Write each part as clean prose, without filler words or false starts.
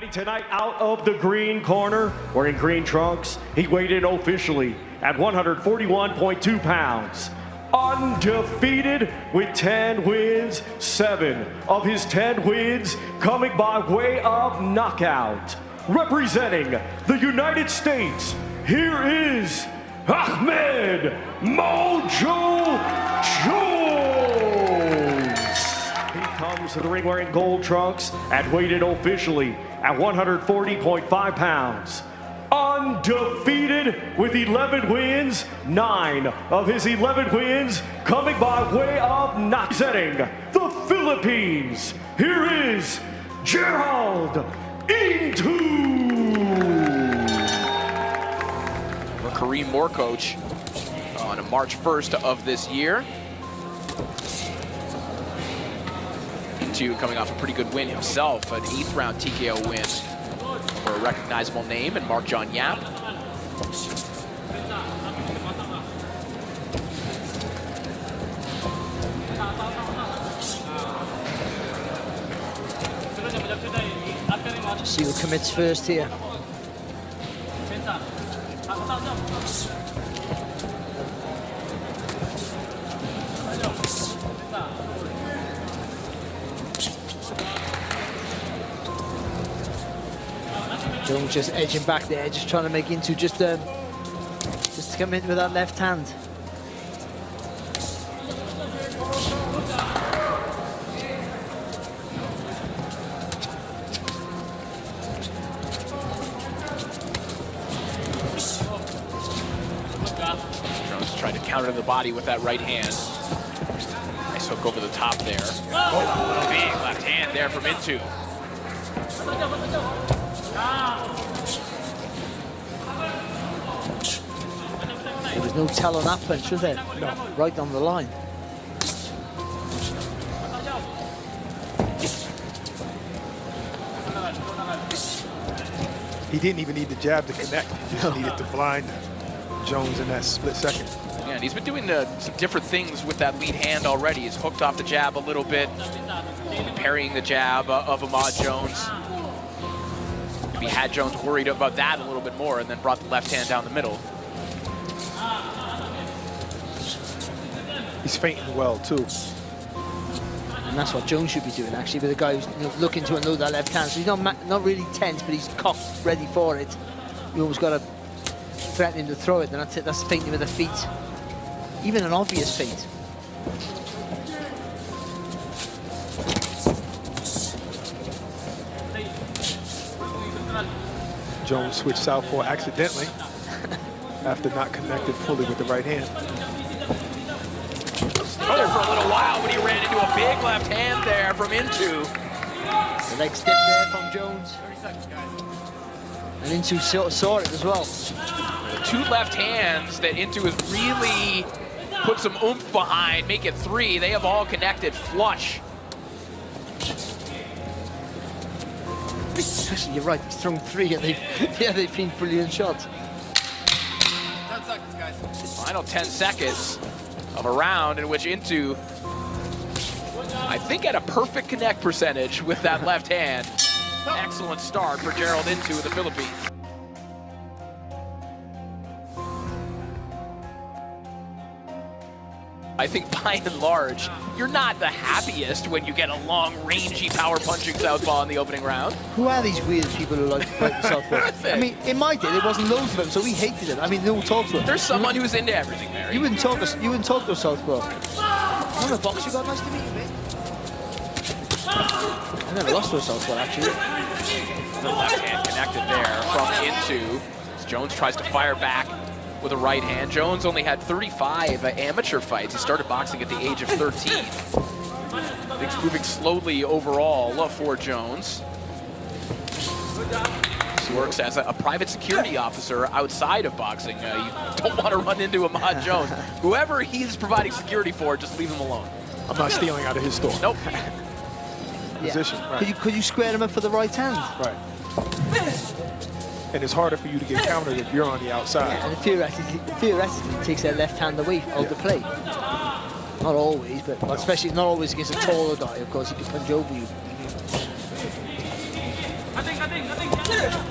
Fighting tonight out of the green corner, wearing green trunks, he weighed in officially at 141.2 pounds. Undefeated with 10 wins, 7 of his 10 wins coming by way of knockout. Representing the United States, here is Ahmad Mojo Jones. He comes to the ring wearing gold trunks and weighed in officially at 140.5 pounds. Undefeated with 11 wins, 9 of his 11 wins coming by way of representing the Philippines. Here is GERALD For Kareem Moore coach on March 1st of this year. Coming off a pretty good win himself, an 8th round TKO win for a recognizable name and Mark John Yap. See who commits first here. Jones just edging back there, just trying to make into just to come in with that left hand. Jones tried to counter the body with that right hand. Nice hook over the top there. Oh, big left hand there from Into. There was no tell on that punch, was there? No, right on the line. He didn't even need the jab to connect. He just needed to blind Jones in that split second. Yeah, and he's been doing some different things with that lead hand already. He's hooked off the jab a little bit, parrying the jab of Ahmad Jones. He had Jones worried about that a little bit more and then brought the left hand down the middle. He's feinting well, too. And that's what Jones should be doing, actually, with a guy who's looking to unload that left hand. So he's not really tense, but he's cocked, ready for it. You always got to threaten him to throw it, and that's it. That's feinting with the feet. Even an obvious feint. Jones switched southpaw accidentally after not connected fully with the right hand. There for a little while, but he ran into a big left hand there from Into. The leg step there from Jones. 30 seconds, guys. And Into saw it as well. The 2 left hands that Into has really put some oomph behind, make it 3. They have all connected flush. Actually, you're right, he's thrown 3 and they've been brilliant shots. 10 seconds, guys. Final 10 seconds of a round in which Into, I think, had a perfect connect percentage with that left hand. Excellent start for GERALD Into the Philippines. I think by and large, you're not the happiest when you get a long, rangy, power-punching southpaw in the opening round. Who are these weird people who like to fight the southpaw? I mean, in my day, there wasn't loads of them, so we hated it. I mean, no one talked to them. There's someone who's into everything, Mary. You wouldn't talk to a southpaw. I'm a boxer, God, nice to meet you, mate. I never lost to a southpaw, actually. The left hand connected there from Into. As Jones tries to fire back with a right hand. Jones only had 35 amateur fights. He started boxing at the age of 13. Things moving slowly overall for Jones. He works as a private security officer outside of boxing. You don't want to run into Ahmad Jones. Whoever he's providing security for, just leave him alone. I'm not stealing out of his store. Nope. Position, Yeah. right. Could you square him up for the right hand? Right. And it's harder for you to get countered if you're on the outside. Yeah, and theoretically it takes their left hand away out the play. Not always, but especially not always against a taller guy, of course, he can punch over you.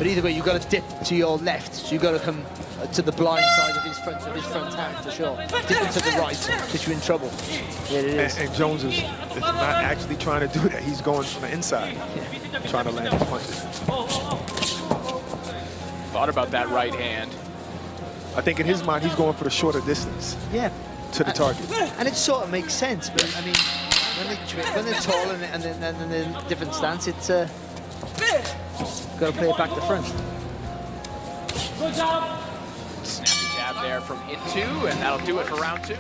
But either way, you've got to dip to your left, so you've got to come to the blind side of his front hand for sure. Dipping to the right, because you're in trouble. There it is. And Jones is not actually trying to do that. He's going from the inside, trying to land his punches. Thought about that right hand. I think in his mind, he's going for the shorter distance. Yeah. To the target. And it sort of makes sense, but I mean, when they're tall and then in a different stance, it's got to play it back to front. Snappy jab there from into, and that'll do it for round 2.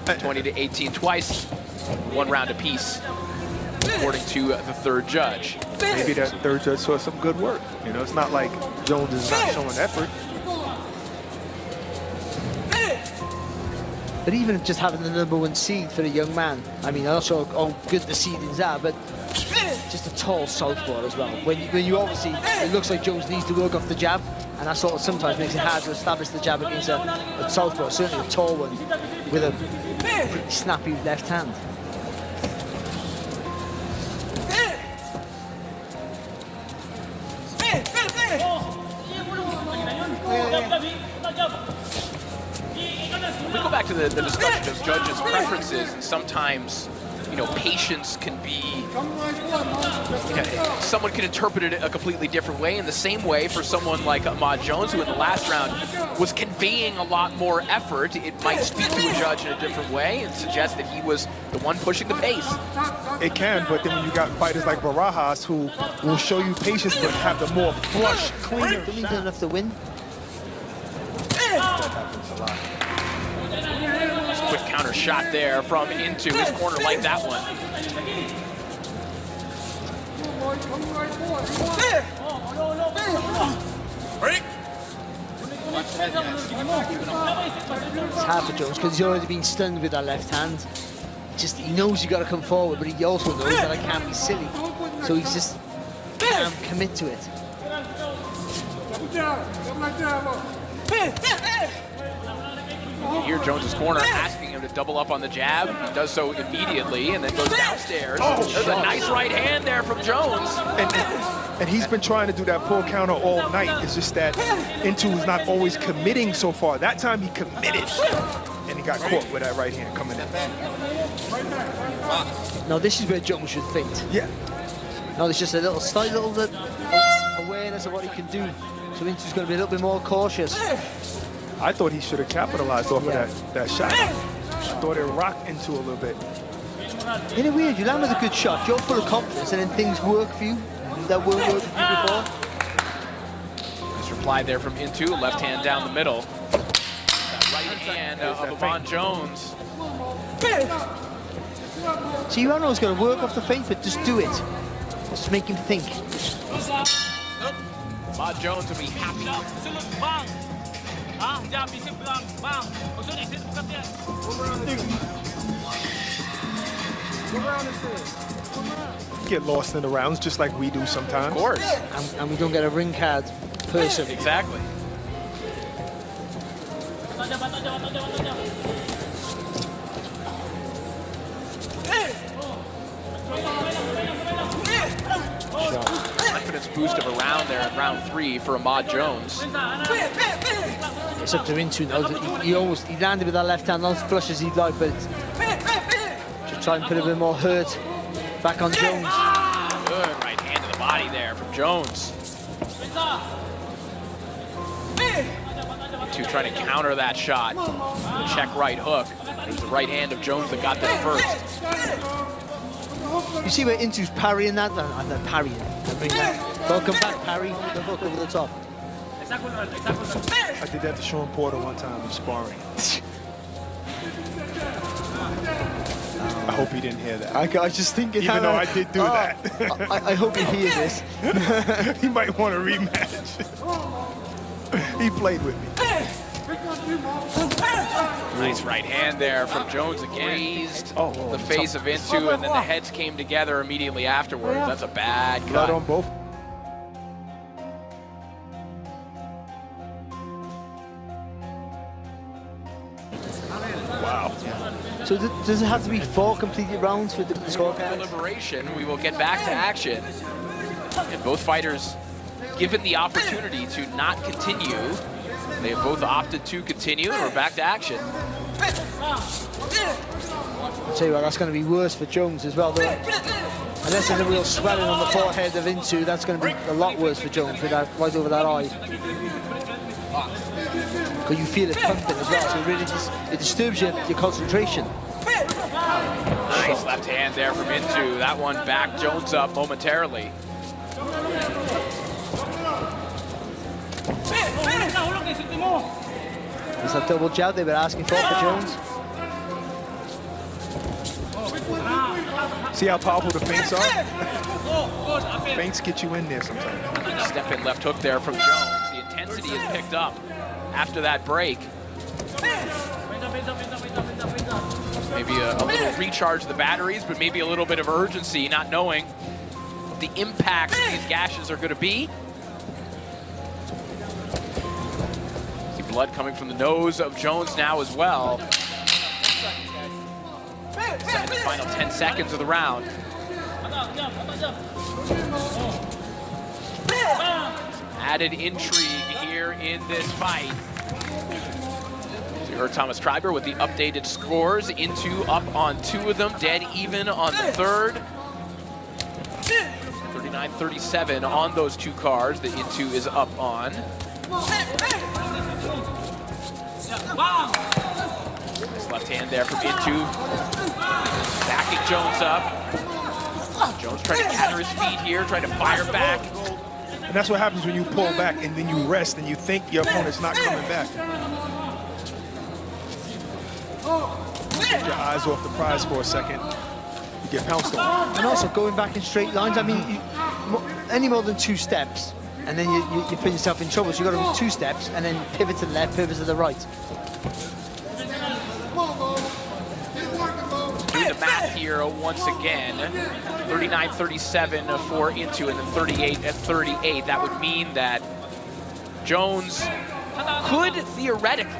20-18 twice, 1 round apiece, according to the third judge. Maybe that third judge saw some good work. You know, it's not like Jones is not showing effort. But even just having the #1 seed for a young man, I mean, I'm not sure how good the seedings are, but just a tall southpaw as well. When you obviously, it looks like Jones needs to work off the jab, and that sort of sometimes makes it hard to establish the jab against a southpaw, certainly a tall one with a pretty snappy left hand. We go back to the discussion of judges' preferences, and sometimes, you know, patience can be, someone can interpret it a completely different way. In the same way, for someone like Ahmad Jones, who in the last round was conveying a lot more effort, it might speak to a judge in a different way and suggest that he was the one pushing the pace. It can, but then when you got fighters like Barajas who will show you patience but have the more flush, cleaner. Don't need enough to win. That happens a lot. Quick counter shot there from into his corner, like that one. It's hard for Jones because he's already been stunned with that left hand. He knows you got to come forward, but he also knows that I can't be silly. So he's just can't commit to it. You hear Jones's corner asking him to double up on the jab. He does so immediately and then goes downstairs. There's a nice right hand there from Jones. And he's been trying to do that pull counter all night. It's just that Into is not always committing so far. That time he committed, and he got caught with that right hand coming in. Now this is where Jones should feint. Yeah. Now there's just a slight little awareness of what he can do. So Intu's going to be a little bit more cautious. I thought he should have capitalized off of that shot. I thought it rocked Into a little bit. In a way, if you land with a good shot, you're full of confidence, and then things work for you that weren't working for you before. Nice reply there from Into, left hand down the middle. That right hand of Ahmad Jones. See, you know he's going to work off the feint, but just do it. Just make him think. Ahmad Jones will be happy. Get lost in the rounds just like we do sometimes. Of course. And we don't get a ring card person. Exactly. Confidence boost of a round there in round 3 for Ahmad Jones. It's up to Into now. He landed with that left hand, not as flush as he'd like, but just try and put a bit more hurt back on Jones. Good right hand to the body there from Jones. Into trying to counter that shot. Check right hook. There's the right hand of Jones that got there first. You see where Intu's parrying that? I'm not parrying. I mean, welcome back, parry with the hook over the top. I did that to Sean Porter one time in sparring. I hope he didn't hear that. I was just thinking, even though I did do that. I hope he hears this. He might want a rematch. He played with me. Nice right hand there from Jones again. Raised the face of Into, and then the heads came together immediately afterwards. That's a bad cut. Blood on both. Wow. So does it have to be 4 completed rounds for the scorecard? Deliberation. We will get back to action. And both fighters given the opportunity to not continue. They have both opted to continue, and we're back to action. I'll tell you what, that's going to be worse for Jones as well, though. Unless there's a real swelling on the forehead of Into, that's going to be a lot worse for Jones with that right over that eye. Because you feel it pumping as well, so it really it disturbs your concentration. Nice left hand there from Into. That one backed Jones up momentarily. There's that double jab they were asking for Jones. See how powerful the feints are? Feints get you in there sometimes. Step in left hook there from Jones. The intensity is picked up after that break. Maybe a little recharge of the batteries, but maybe a little bit of urgency, not knowing what the impact of these gashes are going to be. See blood coming from the nose of Jones now as well. Inside the final 10 seconds of the round. Added intrigue here in this fight. So you heard Thomas Treiber with the updated scores. Into up on 2 of them, dead even on the 3rd. 39-37 on those 2 cards that Into is up on. Nice left hand there from Into. Backing Jones up. Jones trying to gather his feet here, trying to fire back. And that's what happens when you pull back and then you rest and you think your opponent's not coming back. Take your eyes off the prize for a second. You get pounced on. And also going back in straight lines, I mean, any more than 2 steps, and then you put yourself in trouble. So you've got to do 2 steps and then pivot to the left, pivot to the right. Doing the math here once again. 39-37 for Into, and then 38-38. That would mean that Jones could theoretically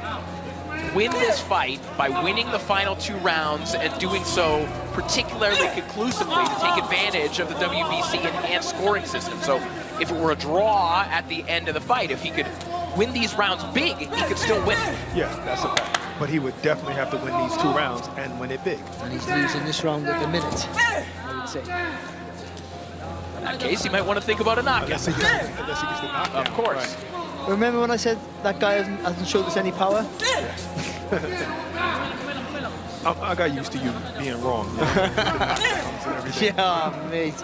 win this fight by winning the final 2 rounds and doing so particularly conclusively to take advantage of the WBC enhanced scoring system. So if it were a draw at the end of the fight, if he could win these rounds big, he could still win. Yeah, that's a fact. But he would definitely have to win these 2 rounds and win it big. And he's losing this round at the minute, I would say. In that case, he might want to think about a knockout. Unless he gets the knockdown. Of course. Right. Remember when I said that guy hasn't showed us any power? I got used to you being wrong. You know, the knockdowns and everything. Yeah, mate.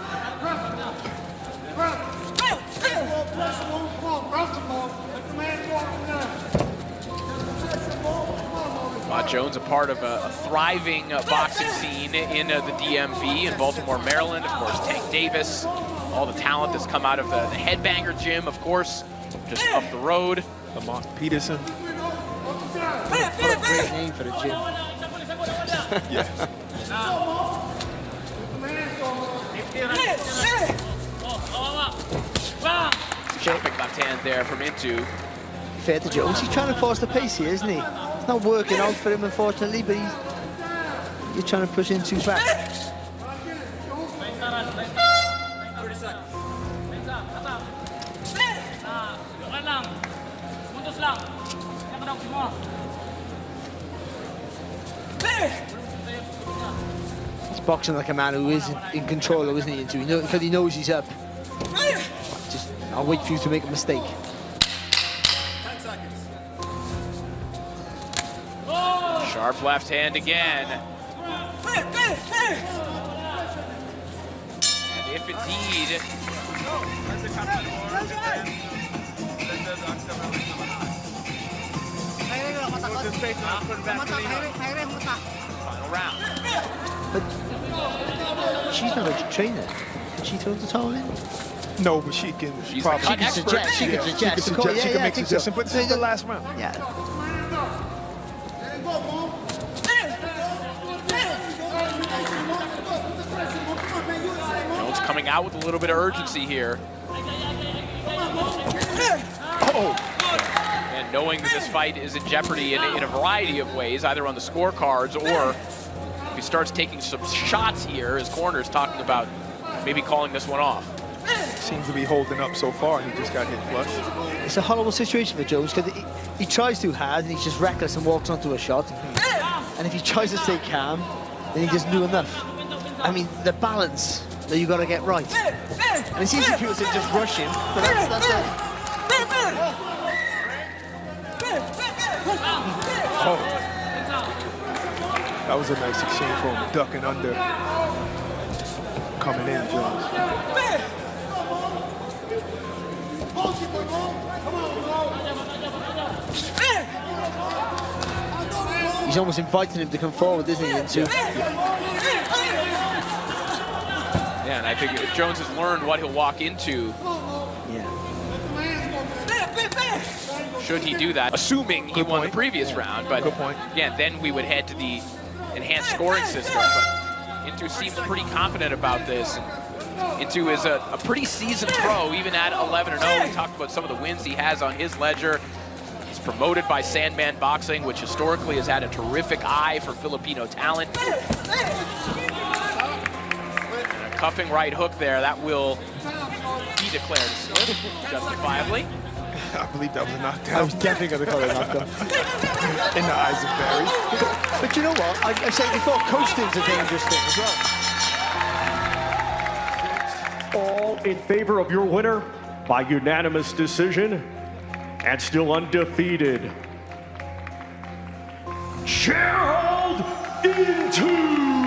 Jones, a part of a thriving boxing scene in the DMV in Baltimore, Maryland. Of course, Tank Davis, all the talent that's come out of the Headbanger gym, of course, just up the road. Lamont Peterson. What a great name for the gym. Yes. Chopping left hand there from Into. Fair to Jones, he's trying to force the pace here, isn't he? It's not working out for him, unfortunately, but he's trying to push Into back. He's boxing like a man who is in control, isn't he, Into? Because he knows he's up. Just, I'll wait for you to make a mistake. Sharp left hand again. And if indeed... Final round. But she's not a trainer. Can she throw the towel in? No, but she can. She's probably, the cut expert. She can suggest. She can make suggestions, but this is the last round. Yeah. Jones coming out with a little bit of urgency here. Oh! And knowing that this fight is in jeopardy in a variety of ways, either on the scorecards or if he starts taking some shots here, his corner is talking about maybe calling this one off. seems to be holding up so far, and he just got hit flush. It's a horrible situation for Jones because he tries too hard and he's just reckless and walks onto a shot. And if he tries to stay calm, then he doesn't do enough. I mean, the balance that you got to get right. And it's easy for people to just rush him, but that's it. Oh, that was a nice exchange for him, ducking under, coming in, Jones. He's almost inviting him to come forward, isn't he, into? Yeah, and I think Jones has learned what he'll walk into. Yeah. Should he do that, assuming he won the previous round. But Good point. again, then we would head to the enhanced scoring system. But Intu seems pretty confident about this. And Intu is a pretty seasoned pro, even at 11-0. We talked about some of the wins he has on his ledger. He's promoted by Sandman Boxing, which historically has had a terrific eye for Filipino talent. And a cuffing right hook there, that will be declared a slip, justifiably. I believe that was a knockdown. I was definitely going to call it a knockdown. In the eyes of Barry. But you know what? I've said before, coasting's a dangerous thing as well. All in favor of your winner by unanimous decision and still undefeated, GERALD Intu.